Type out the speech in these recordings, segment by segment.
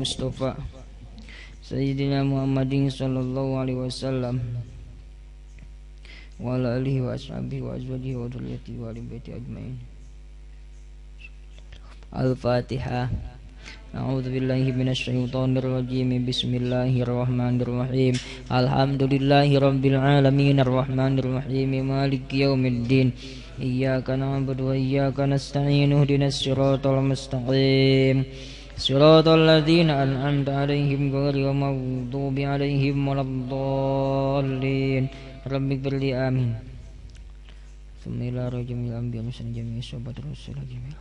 Mustafa Sayyidina Muhammadin sallallahu alaihi wasallam wa ala alihi wa ashabihi wa azwajihi wa dhurriyyatihi wa ahli baiti ajmain. Al-Fatihah. A'udzu billahi minasy syaithanir rajim. Bismillahirrahmanirrahim. Alhamdulillahi rabbil alamin arrahmanir rahim maliki yaumiddin. Iyyaka na'budu wa iyyaka nasta'in ihdinas siratal mustaqim. Siratal ladzina an'amta 'alaihim ghairil maghdubi 'alaihim waladdallin. Rabbighfirli amin. Bismillahirrahmanirrahim. Anbiya musan jami'i sahabat rasul jami'i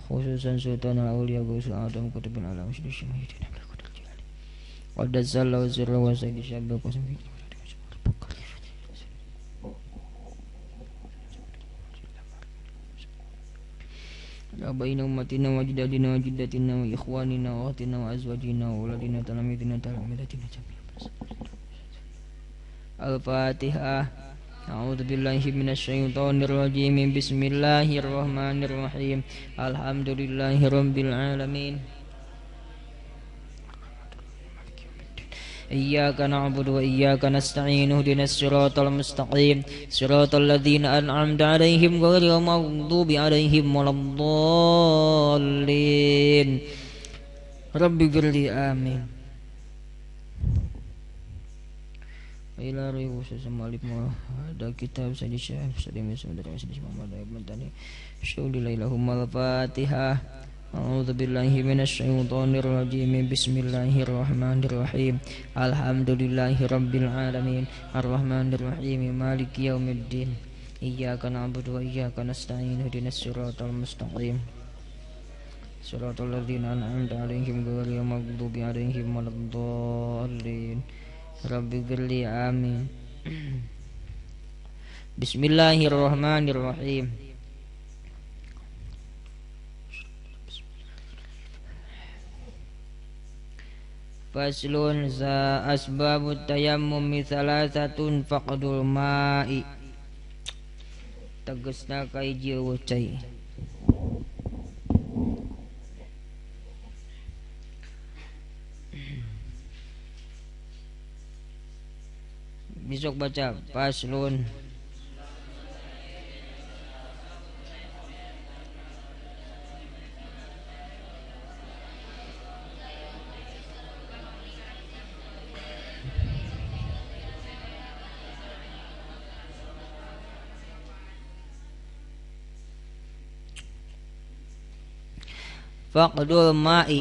khususan sultan al-awliya Ghusul Adam kutubin alam syukur syuhidin qad sallallahu sirra wa sayyidi syabab qasim abaina ummatina wa jidadina wa jiddatina wa ikhwanina wa akhtina wa azwajina wa auladina talamidina talamidatina jami'an. Al-Fatihah. A'udzu billahi minasy syaithanir rajim. Bismillahirrahmanirrahim. Alhamdulillahi rabbil alamin. Iyyaka na'budu wa iyyaka nasta'in ihdinas siratal mustaqim. Siratal ladzina an'amta 'alaihim ghairil maghdubi 'alaihim waladdallin. Rabbighfirli amin. Ila rihu sesama alimah ada kitab Sayyidi Syekh Salim Saudara Sayyidi Muhammad Ibn Tani Syaulilailahum al-Fatihah. A'udzu billahi minasy syaithanir rajim. Bismillahirrahmanirrahim. Alhamdulillahi rabbil alamin arrahmanir rahim maliki yaumiddin. Iyyaka na'budu wa iyyaka nasta'in ihdinas siratal mustaqim. Siratal ladzina an'amta 'alaihim ghairil maghdubi 'alaihim waladdallin. Rabbighfirli amin. Bismillahirrahmanirrahim. Faslun za asbabut tayammum salasatun faqdul ma'i. Tegasna kaiji wacai. Besok baca faslun. Faqdul ma'i.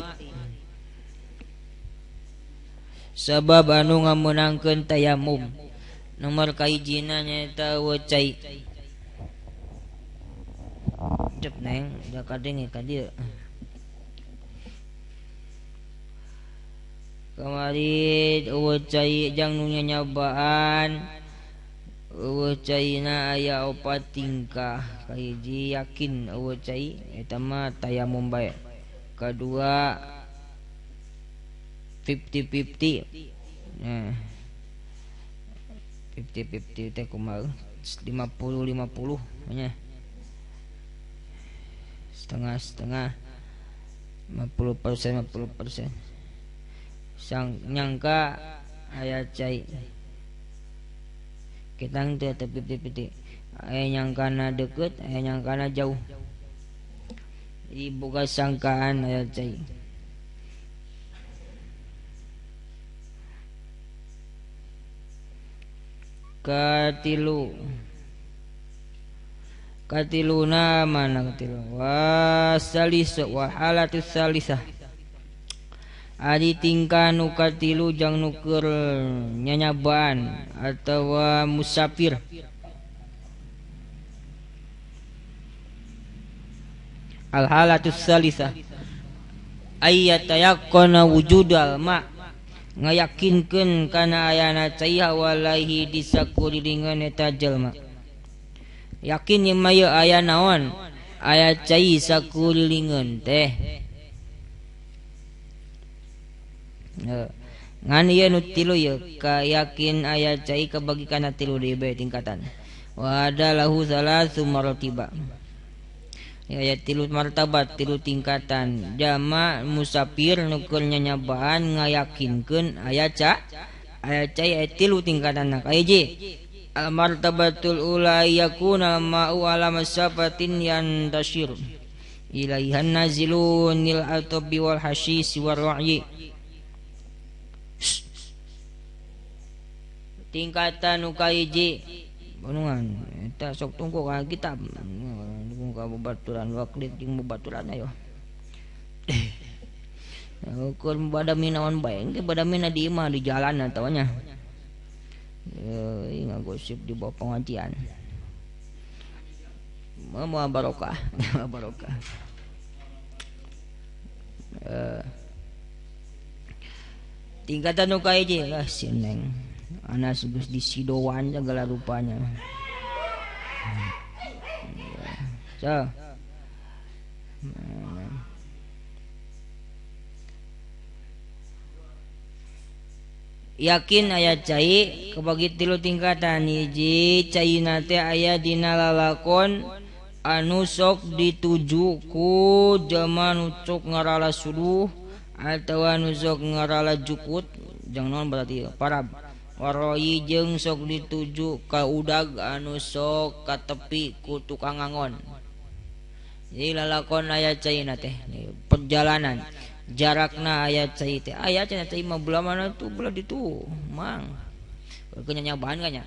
Sabab anu ngamunangkeun tayamum. Nomor kahijina nyaeta wacai. Cep neng, da kadenge ka dieu. Kamari wacai jang nu nyanyabaan. Wacaina aya 4 tingkah. Kahiji yakin wacai eta mah tayamum bae. Kadua 50-50. Nah 50-50 teh kumaha 50-50 nya setengah-setengah 50% sang nyangka aya cai kitang teh 50-50 aya nyangkana deukeut aya nyangkana jauh jadi boga sangkaan aya cai. Katiluna mana katilu wasalis wa halatus salisah adi tingkah nu katilu jang nuker nyanyabaan atawa musafir. Al halatus salisah ayyatayaqqana wujudal ma ngayakinkeun kana ayana cai walaihi di sakurilingan eta jalma. Yakin ieu mah aya naon? Aya cai sakurilingan teh. Ngan ieu nu tilu ieu kayakin aya cai kabagi kana tilu deui bae tingkatan. Wa adalahu salasu maratiba. aya tilu martabat tilu tingkatan jama musafir nukeun nyanyabaan ngayakinkeun aya cai tilu tingkatan nak hiji al martabatul ula yakuna ma'u ala masafatin yantashir ilaihan nazilun nil atabi wal hasyis war ra'yi. Tingkatan nu kahiji bunungan eta sok tunggu ka kitab ka babaturan waklit jeung babaturan ayo ukur badami naon bae engke badami na di imah di jalan atawa nya ngagosip di bawah pengajian mau barokah barokah tingkatan nu kahiji lah sineng anas geus disidowan segala rupanya so yakin aya cai kabagi tilu tingkatan hiji caina teh aya dina lalakon anu sok dituju ku jelema nu sok ngarala suluh atawa nu sok ngarala jukut jeung naon berarti parab waroi jeung sok dituju ka udag anu sok ka tepi ku tukang ngangon. Jadi lalakon aya caina teh perjalanan jarakna aya cai teh aya cenah cai mah belah mana tuh belah ditu mang keur nyanyabaan kanya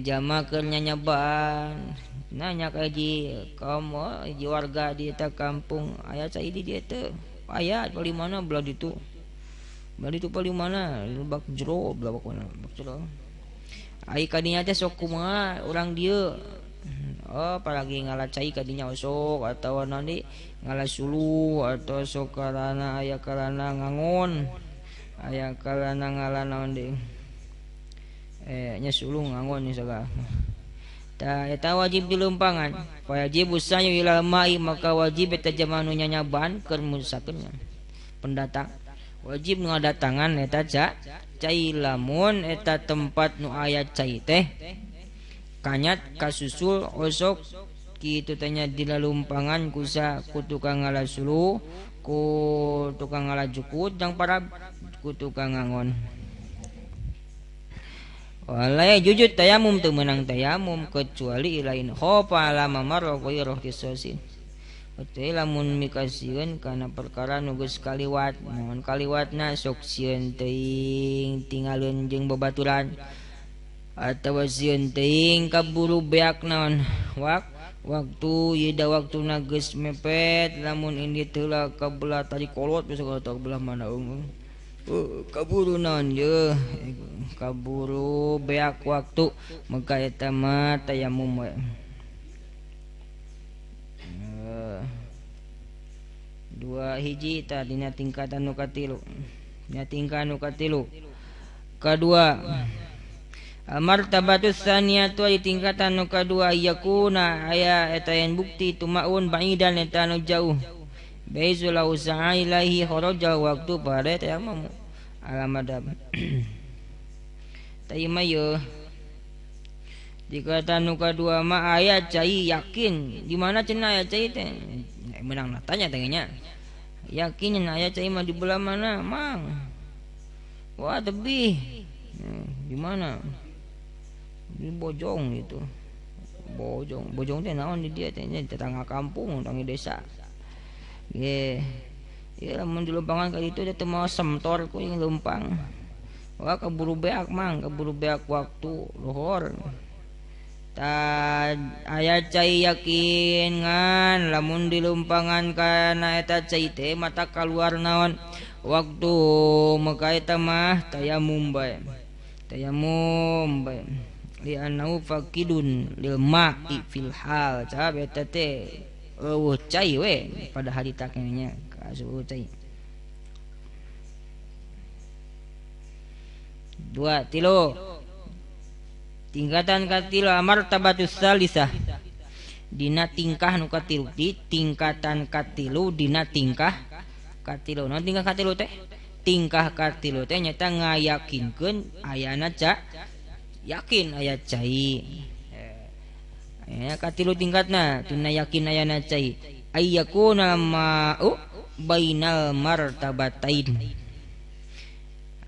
jama keur nyanyabaan nanya ka ji kaum ji warga di eta kampung aya cai di dieu teh aya paling mana belah ditu paling mana bak jero belah bakona bak jero ai kadinya teh sok kumaha urang dieu apalagi ngalah cai kadinya sok atawa nanti ngalah sulu atau sok karana aya karana ngangon aya karana ngalah naon deui nya sulu ngangon misalkan ta eta wajib dilumpangan wajib usanya ilal mai maka wajib eta jamaah nu nyanyaban keur musakeun pendatang wajib ngadatangan eta cai lamun eta tempat nu aya cai teh kanyat kasusul osok kitu tanya dilalumpangan kusa ku tukang ngalah sulu ku tukang ngalah jukut jang parab ku tukang ngangon walaya jujud tayamum teu meunang tayamum kecuali lain khofa lama marra ghairu kisosin teh lamun mikasieun kana perkara nu geus kaliwat naon kaliwatna sok sieun teuing tinggalieun jeung babaturan atawa sieun teuing kaburu beak naon waktu yida waktu geus mepet lamun ini teula kabelah tadi kolot bisa ka belah mana kaburu naon ye kaburu beak waktu maka eta mah tayamum we dua hiji ta dina tingkatan nu katilu nya tingkatan nu katilu kadua martabatus saniyatu di tingkatan nu kadua yakuna aya eta yen bukti tumaun baidan eta nu jauh baizula usaha ilahi kharaja waktu pada tayamum alamadab taymayu tingkatan nu kadua mah aya cai yakin di mana cenah aya cai teh menang natanya tanya yakin aya cai mah di belah mana mang wah tebih di mana di Bojong itu Bojong teh naon di dia teh tetangga kampung tetangga desa ye ya lamun di lumpangan ka ditu teh mau semtor ku yang lumpang wah kaburu beak mang kaburu beak waktu lohor ta aya cai yakin ngan lamun di lumpangan kana eta cai teh mata kaluar naon waktu maka eta mah tayamum bae li anau faqidun lil ma'i fil hal ca beta teh cai we pada hari taknya kasu cai dua tilu tingkatan katilu martabatus salisah dina tingkah nu katilu di tingkatan katilu dina tingkah katilu non tingkah katilu teh tingkah katilu teh nyata ngayakinkeun ayana yakin aya cai aya katilu tingkatna tuna yakin ayana cai ayyakuna ma'u bainal martabatain.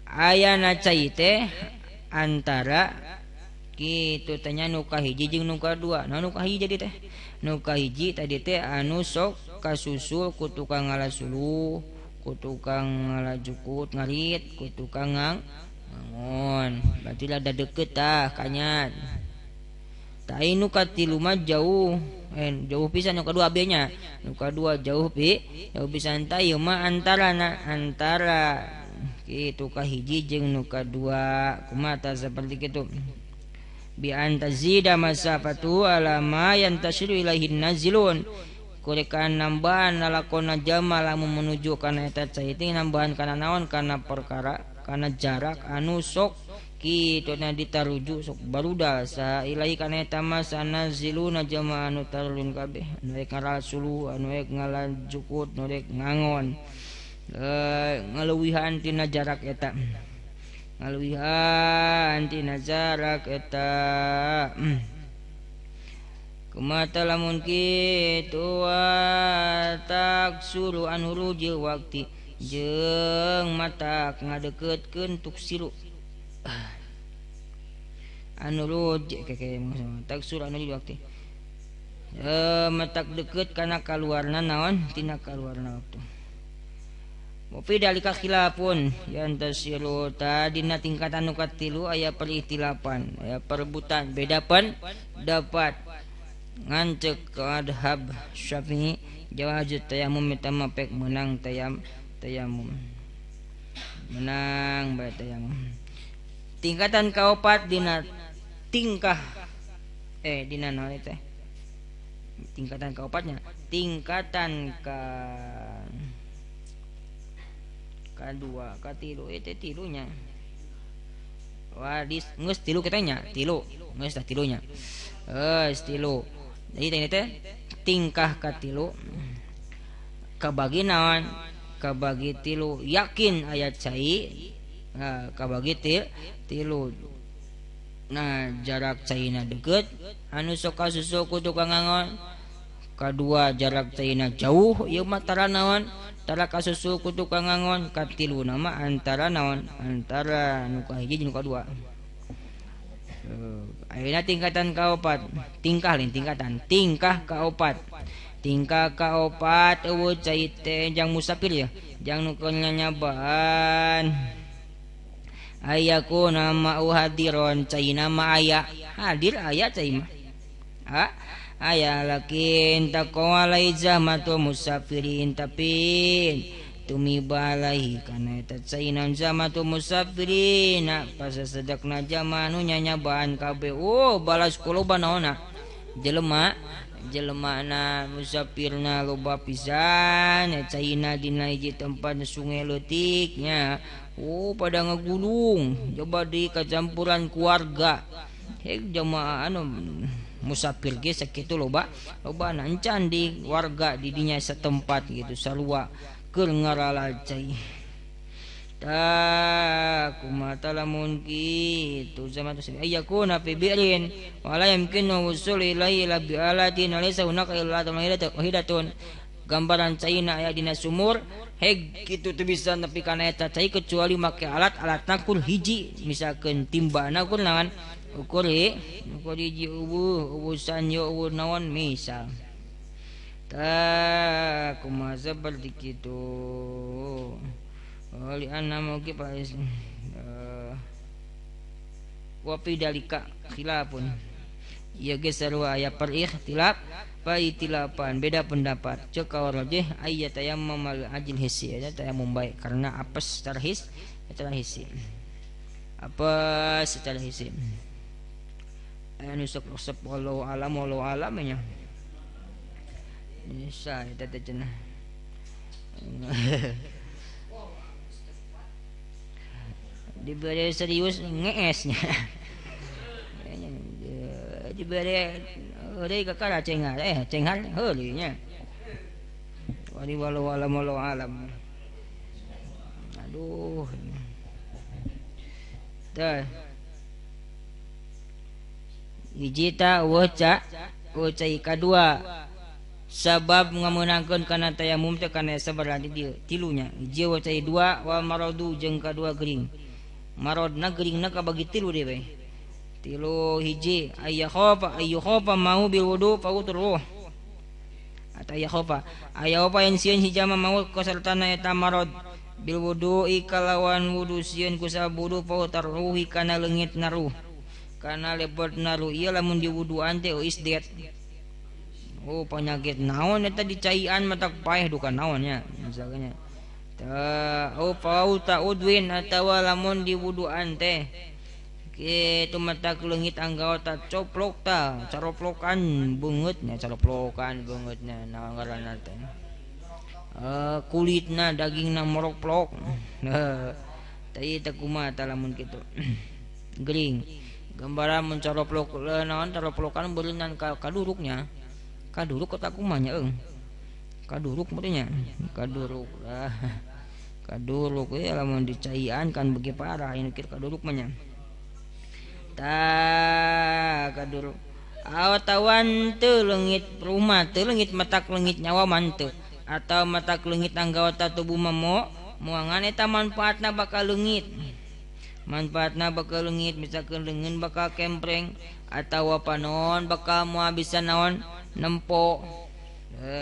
Ayana cai teh antara kitu tanya nu kahiji jeung nu kadua. Nah nu kahiji jadi teh nu kahiji tadi teh anu sok kasusul ku tukang ngalasulu, ku tukang ngalajukut ngarit, ku tukang ngangon. Berarti ada deket tah kanyat. Tah nu katilu mah jauh. Jauh pisan nu kadua abenya. Nu kadua jauh pisan tah ieu mah antara kitu kahiji jeung nu kadua. Kumaha tah saperti kitu. Bi antazida masafatu ala ma yantasiru ilaihin nazilun. Kurekan nambahan lalakona jalma lamun menuju kana eta cai teh nambahan kana naon kana perkara kana jarak anu sok kitu na ditaruju sok barudal sa ilahi kana eta mah sanaziluna jalma anu tarulun kabeh anu rek ngarasulu anu rek ngalajukut anu rek ngangon ngaleuwihan tina jarak eta ngaluihan tina jarak eta kumata lamun kitu tak suruh anu rujil waktu jeung mata ngadeukeutkeun tuk siru anu rujil tak suruh anu rujil waktu matak deukeut kana kaluarna naon tina kaluarna waktu. Mopi dalika khilafun yantasiru tadina tingkatan nu katilu aya perihtilapan aya perebutan bedapan dapat ngancek adhab Syafi'i jawazut tayamum eta mapek menang tayamum menang bae tayamum. Tingkatan kaopat dina tingkah dina naon teh tingkatan kaopatnya tingkatan kadua katilu itu tilunya wadis ngeus tilu katanya tilu ngeus tah tilunya tilu jadi teh tingkah katilu kabagi naon kabagi tilu yakin aya cai kabagi tilu nah jarak caina deukeut anu sok kasusul ku tukang ngangon kadua jarak caina jauh ieu mah tara naon tara kasusul ku tukang ngangon katilu nama antara naon antara nu kahiji jeung nu kadua. Ayeuna tingkatan kaopat tingkah kaopat tingkah kaopat eueuh cai teh jang musafir ya jang nu nyanyabaan ayaku nama hadiron cai nama aya hadir aya cai mah aya lakin taqawalai zahmatu musafirin tapi tumibalai kana eta cainan zahmatu musafirin pasasedakna jama anu nyanyabaan kabeh balas kuluban naonna jelema na musafirna loba pisan caina dina hiji tempat sungai leutiknya pada ngagulung coba di kacampuran keluarga jamaah anu musafir ge sakitu loba nancan di warga di dinya setempat gitu sarua keur ngaralacai tak kumata lamun kitu zaman tu ayakuna fi bi'rin wala yamkinu wusul ilaihi la bi alatin laysa hunaka illa wahidatun gambaran caina aya dina sumur kitu teu bisa nepi kana eta cai kecuali make alat-alatna kun hiji misalkeun timbana kun naon ukur hiji ubusan yo ubur naon misal tak kumaha seperti kitu oli anna mungkin pais wapi dalika khilafun ieu ge sarua aya perikhtilaf paitilapan beda pendapat cek kawarajih aya tayammum al ajil hisi aya tayammum bae karena apes secara hisi apa secara hisi anu sok wallahu alam nya bisa eta teh cenah dibere serius ngeesnya dibere deui kakara cengar cengar heuli nya wali walau alam aduh tah hiji ta weucai kadua sabab ngameunangkeun kana tayamum teh kana sabaraha di dieu tilunya hiji wa cai dua wa maradu jeung kadua gering marodna geringna kabagi tilu deui bae tilu hiji ayu khofa mau bil wudu fauturuh atau ya khofa apa yang sieun hijama mau kasertana eta marod bil wudu ikalawan wudu sieun ku sabudu fauturuhi kana leungit naruh kana lebot naruh ieu lamun diwuduan teh isdet penyakit naon eta dicaian matak paeh duka naonnya misalnya pauta udwin atawa lamun diwuduan teh kitu matak leungit anggota coplok ta caroplokan beungeutnya caroplokan beungeutnya naon ngaranna teh kulitna dagingna moroplok teh teh kumaha tah lamun kitu gering gambaran mun caroplok naon caroplokan beureunan kaduruknya kaduruk kota kumanya kaduruk mutinya kaduruk kaduruk ya lamun dicaian kan bagi parah ini kira kaduruk manya ta kaduruk awatawan teu leungit rumah teu leungit matak leungit nyawa manteu atau matak leungit anggota tubuh mamo muangan eta manfaatna bakal leungit misalkan leungeun bakal kempreng atawa panon bakal moal bisa naon nempo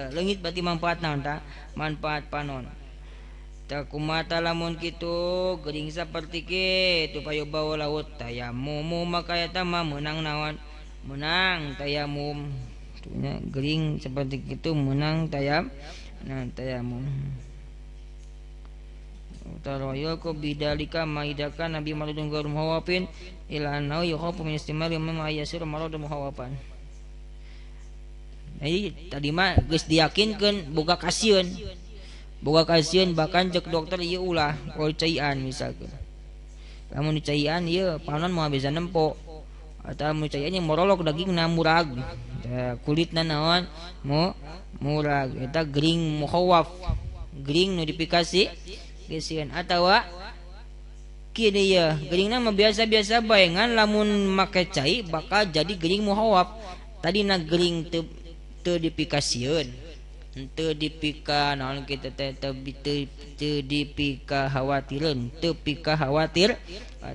leungit berarti manfaat naon ta manfaat panon ta kumata lamun kitu geuring saperti kitu payobawa laut tayamum maka eta mah meunang naon menang tayamum tunya geuring seperti kitu menang tayamum taroyo ko bidalika maidaka nabi marudun garum hawapin ila anau yakhafu min istimali mimma yasir marudun hawapan. Jadi tadi mah geus diyakinkeun boga kasieun bahkan cek dokter ieu ulah kalau caian misalkan lamun caian ieu panon moal bisa nempo atawa mun caian yang morolok dagingna murag kulitna naon murag eta gering mukhawaf gering nu dipikasi gesieun atawa kieu ya geringna mah biasa-biasa bae ngan lamun make cai bakal jadi gering mukhawaf tadina gering teu dipikasieun teu dipika naon kita teh teu dipika khawatireun teu pika khawatir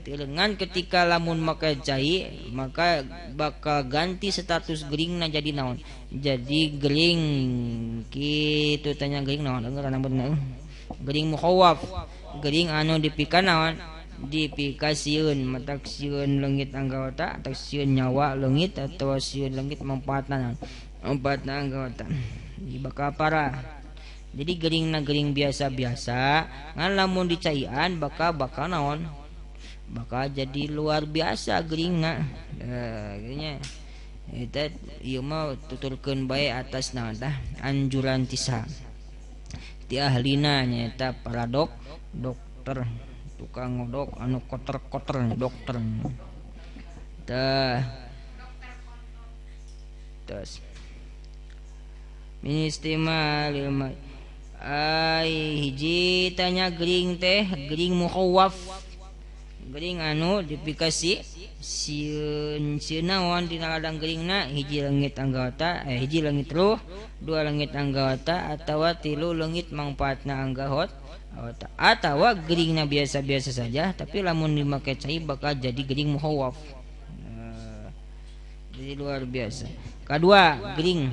ngan ketika lamun make cai maka bakal ganti status geringna jadi naon jadi gering kitu tanya gering naon ngaranna bener gering mukhawaf gering anu dipika naon dipika sieun matak sieun leungit anggota atau sieun nyawa leungit atau sieun leungit manfaatna anggota bakal parah jadi geringna gering biasa-biasa ngan lamun dicaian bakal naon bakal jadi luar biasa geringna geunya eta ieu mah tuturkeun bae atas naon tah anjuran tisa ti ahlina nyaeta para dokter tukang ngodok anu kotor-kotor dokter tah terus ministimal ilmu hiji tanya gering teh gering mukhawaf gering anu dipikasi sieun naon dina ladang geringna hiji leungit anggota hiji leungit ruh dua leungit anggota atawa tilu leungit mangpaatna anggota atawa geringna biasa-biasa saja tapi lamun dimake cai bakal jadi gering mukhawaf jadi luar biasa kedua gering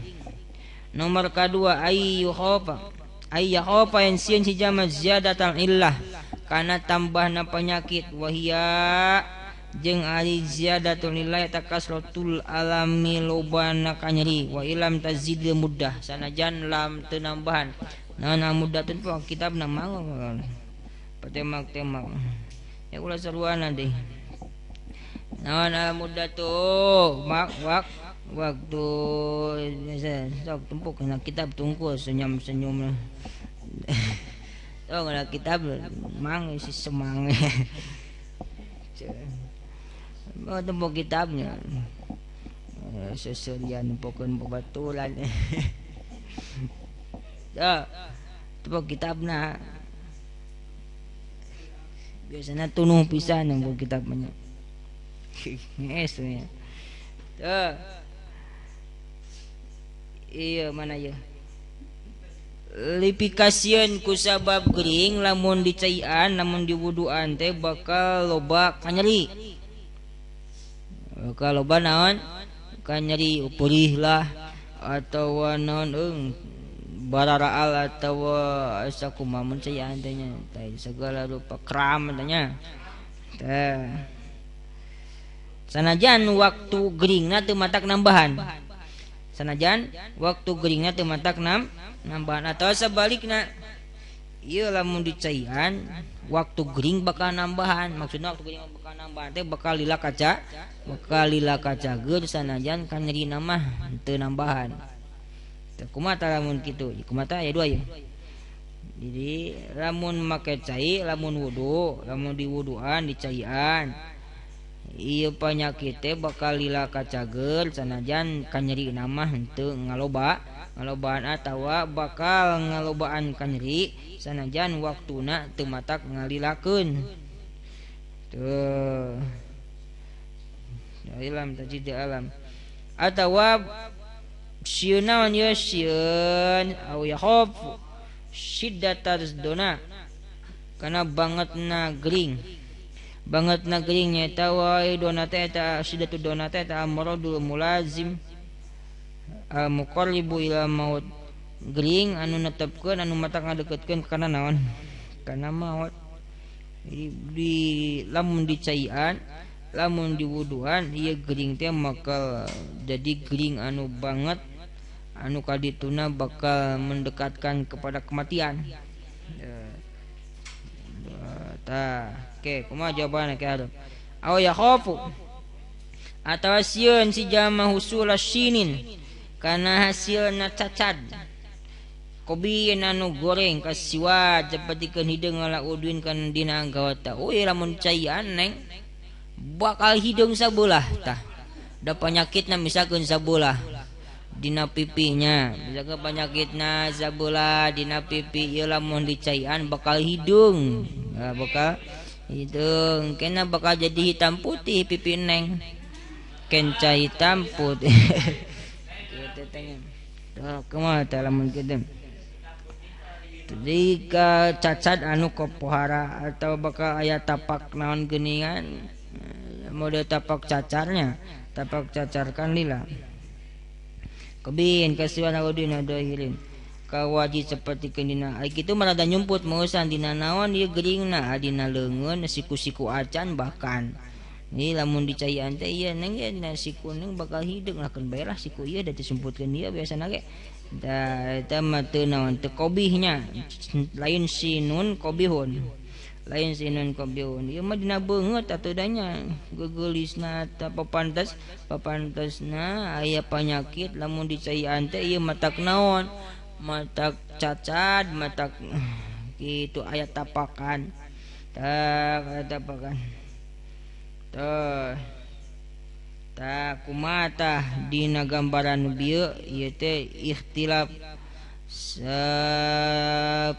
nomor kedua ayyu khofa yang sieun si jama ziyadatal illah kana tambahna penyakit wahia jeung ari ziyadatul illah takasratul alami lobana kanyeri wa ilam tazid muddah sanajan lam teu nambahan naon muddatun po kitabna mah patemak ya ulah saruana deh naon muddatu waktu sok tumpuk kena kitab tungku senyum oh kena kitab mang si semang oh tumpuk kitabnya seserian pokon bebatulan ya tumpuk kitabna biasanya tunuh pisan yang buku kitabnya yes ya iya mana ya lipikasieun ku sabab gering lamun dicaian lamun diwuduan teh bakal loba kanyeri. Bakal loba naon? Kanyeri upurih lah atau naon bararaal atau asa kumaha mun caian teh nya segala rupa kram tanya. Teh sanajan waktu geringna teu matak nambahan. Sanajan waktu geringna teu matak nambahan atau sebaliknya ieu lamun dicaian waktu gering bakal nambahan. Maksudna waktu gering bakal nambahan teh bakal lila kaca geur sanajan kan nyerina mah teu nambahan. Teu kumaha tah lamun kitu? Kumaha tah aya dua ya. Jadi lamun make cai lamun wudu, lamun diwuduan dicaian ieu panyakit teh bakal lila kacageur sanajan kan nyeri mah henteu ngalobaan atawa bakal ngalobaan kan nyeri sanajan waktuna teu matak ngalilakeun. Tuh. Ilam tajid alam atawa sieun naon ye sieun au yakhaf syiddatar dona kana bangetna gering. Bangetna gering nyaeta wa dona teh eta syiddatud dona teh eta amradul mulazim muqarribu ila maut. Gering anu netepkeun anu matak ngadeketkeun kana naon? Kana maut. Di lamun dicaian lamun diwuduan ieu gering teh bakal jadi gering anu banget anu kadituna bakal mendekatkan kepada kematian. Oke, kumaha jawabanna ke hareup? Aw yakhafu atawa sieun si jama husul syinin kana hasilna cacad. Kobiin anu goreng kasiwa japatikeun hideung ngala udin kana dina anggawata. Lamun caian neng bakal hideung sabelah tah. Da panyakitna misalkeun sabelah dina pipinya, misalkeun panyakitna sabelah dina pipi ieu lamun dicaian bakal hidung. Bakal hidung kena bakal jadi hitam putih pipi neng. Kenca hitam putih. Kitu teh. Tah kumaha teh lamun kitu? Jadi cacat anu kopohara atau bakal aya tapak naon geuningan mode tapak cacarnya tapak cacarkan lila kebin kasiwana udina dohirin kawaji seperti kendina ai kitu marada nyumput meusan dina naon ieu geringna dina leungeun siku-siku acan bahkan ni lamun dicaian teh ieu neng siku neng bakal hideung lakeun bae lah siku ieu da disumputkeun ieu biasana ge da eta mah teu naon teu kobihnya lain sinun kobihun lain sinun kobihun ieu mah dina beungeut atuh danya geugelisna ta papantesna aya panyakit lamun dicaian teh ieu matak naon matak cacat matak kitu aya tapakan aya tapakan tah kumaha tah dina gambaran bieu ieu teh ikhtilaf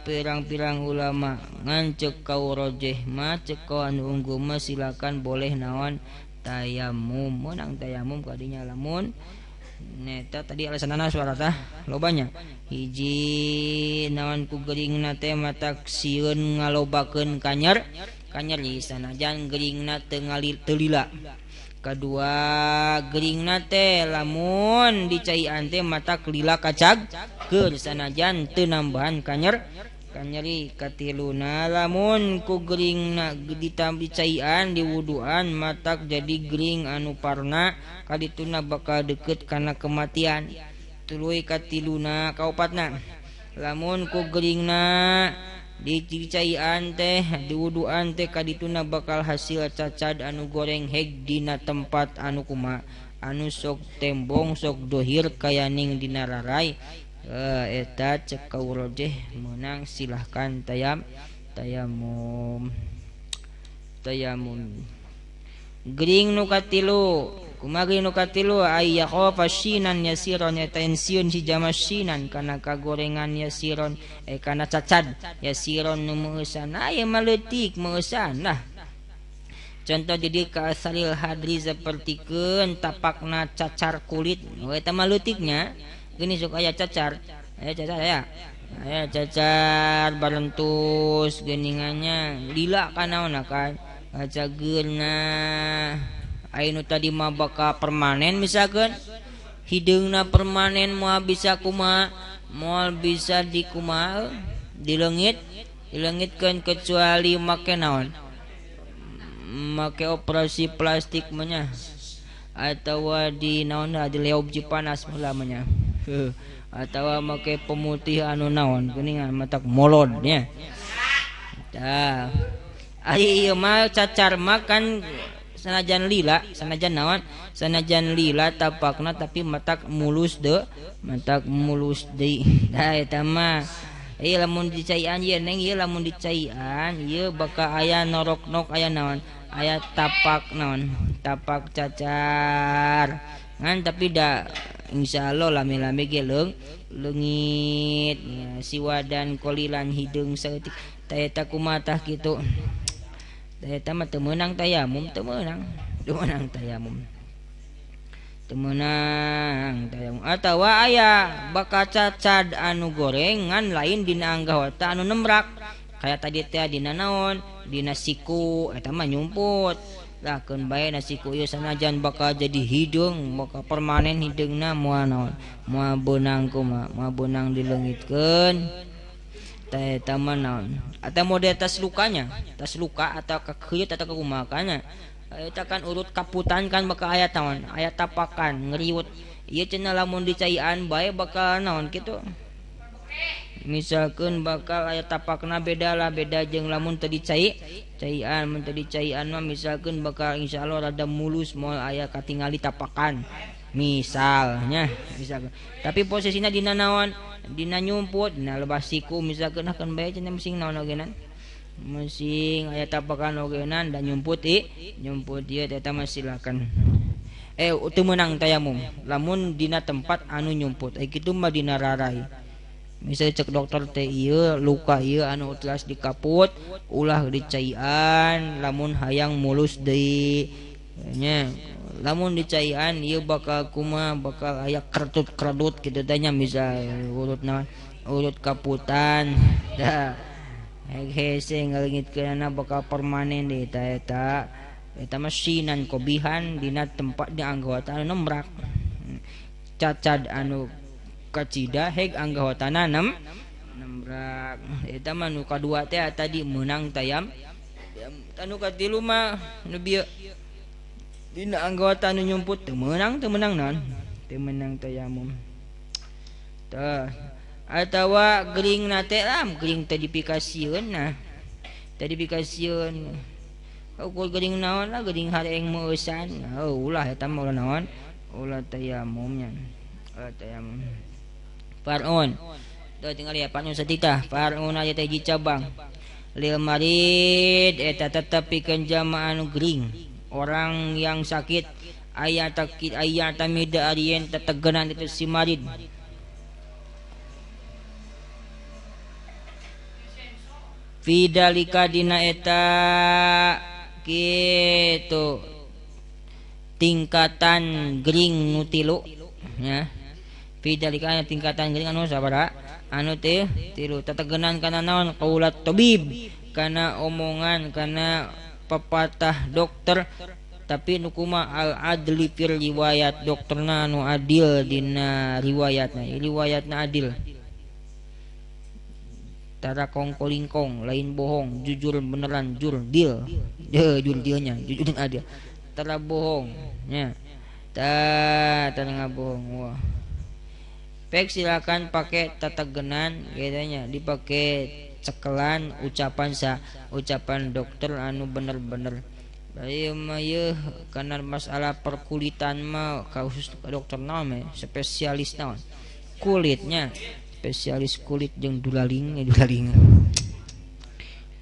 pirang-pirang ulama ngan ceuk kau rojeh mah ceuk kau anu unggul mah silakan boleh naon tayamum meunang tayamum kadinya lamun neta tadi alasanana suara tah lobanya hiji naon ku geuringna teh matak sieun ngalobakeun kanyer sanajan geuringna teu lila. Kadua geuringna teh lamun dicaian teh matak lila kacag keur sanajan teu nambahan kanyeri. Katiluna lamun ku geuringna dicaian diwuduan matak jadi geuring anu parna kadituna bakal deukeut kana kematian. Tuluy katiluna kaopatna lamun ku geuringna dicaian teh diwuduan teh kadituna bakal hasil cacad anu goreng heg dina tempat anu kumaha anu sok tembong sok dohir kayaning dina rarai eta ceuk kaurojeh meunang silahkan tayamum gering nu katilu kumaha gering nu katilu ay yakhafa syinan yasiron ya tensiun si jama syinan kana kagorengan yasiron kana cacad yasiron nu meusan aya maleutik meusan lah contoh jadi ka asalil hadri sapertikeun tapakna cacar kulit eta maleutiknya geuning sok aya cacar aya cacar aya cacar barentus geuningannya lila kana kan cageurna aya nu tadi mah bakal permanen misalkan hideungna permanen moal bisa kumaha moal bisa dikumaha dilengitkeun kecuali make naon make operasi plastik mah atau di naon di leop panas meulanya atau make pemutih anu naon geuningan matak molod nya tah ari ieu mah cacar mah kan sanajan lila sanajan naon sanajan lila tapakna tapi matak mulus deui da eta mah ieu lamun dicaian ieu neng ieu lamun dicaian ieu bakal aya norok-nok aya naon aya tapak naon tapak cacar ngan tapi da insyaallah lami-lami ge leungit ya, siwa dan kolilan hideung saeutik tah eta kumaha tah kitu tah eta mah teu meunang tayamum atawa aya bakal cacad anu gorengan lain dina anggota anu nembrak kayak tadi teh dina naon dina siku eta mah nyumput lah keun bae na siku ieu sanajan bakal jadi hidung bakal permanen hideungna moal naon moal beunang kumaha moal beunang dileungitkeun tah eta mah naon eta model tas lukanya tas luka atau kekeut atau kumaha kana eta kan urut kaputan kan bakal aya naon aya tapakan ngeriut ieu cenah lamun dicaian bae bakal naon kitu misalkeun bakal aya tapakna beda jeung lamun teu dicaian mun teu dicaian mah misalkeun bakal insyaallah rada mulus moal aya katingali tapakan misalnya tapi posisinya dina naon dina nyumput dina lebas siku misalkeun akan bae cenah meusing naon ogenan meusing aya tapakan ogenan dan nyumput ieu eta mah silakan teu meunang tayamum lamun dina tempat anu nyumput kitu mah dina rarai misal cek dokter teh ieu luka ieu anu telas dikaput ulah dicaian lamun hayang mulus deui nya lamun dicaian ieu bakal kumaha bakal aya kredut kitu teh nya misal urut naon urut kaputan dah hese ngaleungitkeunna bakal permanen deui eta mah sinan kobihan dina tempat di anggota anu nembrak cacad anu kacida heg anggotana nembrak eta mah nu kadua teh tadi meunang tayam anu katilu mah nu bieu dina anggota anu nyumput teu meunang naon teu meunang tayamum tah atawa geuringna teh geuring teh dipikasieun ukur geuring naon lah geuring hareng meusan ulah eta mah ulah naon ulah tayamumnya tayamum far'un teu tinggal ya far'un satita far'un aya teh hiji cabang lil marid eta tetep pikeun jamaah anu geuring orang yang sakit aya tamida arieun tetegenan itu si marid fidalika dina eta kitu tingkatan gering nu tilu nya fidalika tingkatan gering anu sabaraha anu teh tilu tetegenan kana naon qaulat tabib kana omongan kana pepatah dokter tapi nu kumaha al adli fil riwayat dokterna anu adil dina riwayatna adil tara kongkolingkong lain bohong jujur beneran jujur dilnya jujur adil tara bohong nya tara ngabohong wah pek silakan pakai tetegenan katanya dipakai cekelan ucapan dokter anu bener-bener bae mah yeuh kana masalah perkulitan mah khusus dokter naon spesialis naon kulitnya spesialis kulit jeung dulaling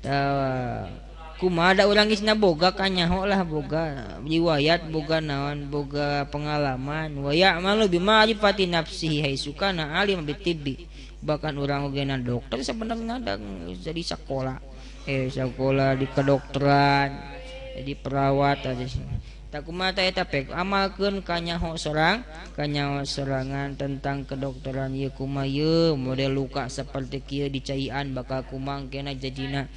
tah kumaha da urang geus boga kanyaho lah boga riwayat boga naon boga pengalaman wa ya'malu bima rifati nafsihi haisukana alim bitibbi bahkan urang ogeuna dokter sebenarnya ada jadi sekolah di kedokteran jadi perawat aja Tak kumaha eta pek amalkeun ka nyaho sorangan tentang kedokteran ieu kumaha ieu model luka seperti kieu dicaian bakal kumang kena jadina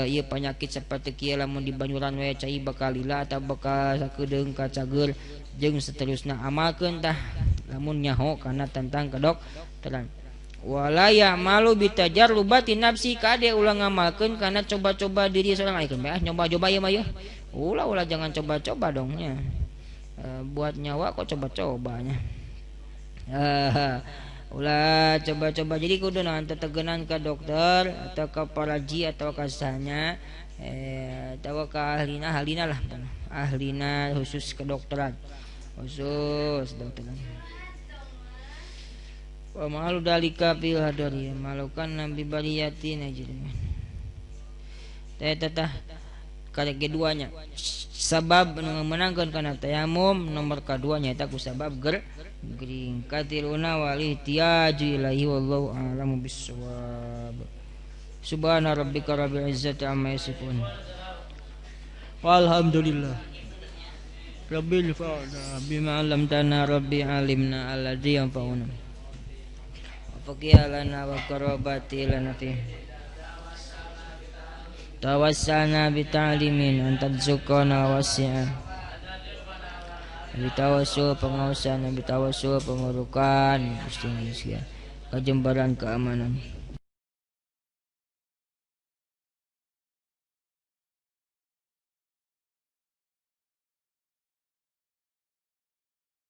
ieu penyakit seperti kieu lamun di banyuran we cai bakal lila atau bakal sakedeung ka cager jeung seterusna amalkeun tah lamun nyaho kana tentang kedokteran. Wala ya'malu bitajarrubati nafsi kade ulang ngamalkeun kana coba-coba diri seorang ayeuna mah nyoba-coba ieu mah yeuh. Ulah jangan coba-coba dongnya. Buat nyawa kok coba-cobanya. Ulah coba-coba jadi kudu naon tetegenan ka dokter atau ka paraji atau ka sahanya atau ka ahlina lah. Ahlina khusus kedokteran. Khusus dokteran. Wa malu dalika fil hadari malukan nabi bariyatin ajrin. Tetah kada keduanya sabab menangkan kana tayamum nomor keduanya eta ku sabab gering katiruna wal ihtiyaju ilaihi wallahu a'lamu bissawab. Subhana rabbika rabbil izzati amma yasifun walhamdulillah rabbil fa'ala bima 'allamtana rabbi alimna alladzi yanfa'una wa faqihana wa qarabati lana fi tawassalna bita'limin antadzukana wasi'an bitawassul pengawasan bitawassul pengurukan istinggi kajembaran keamanan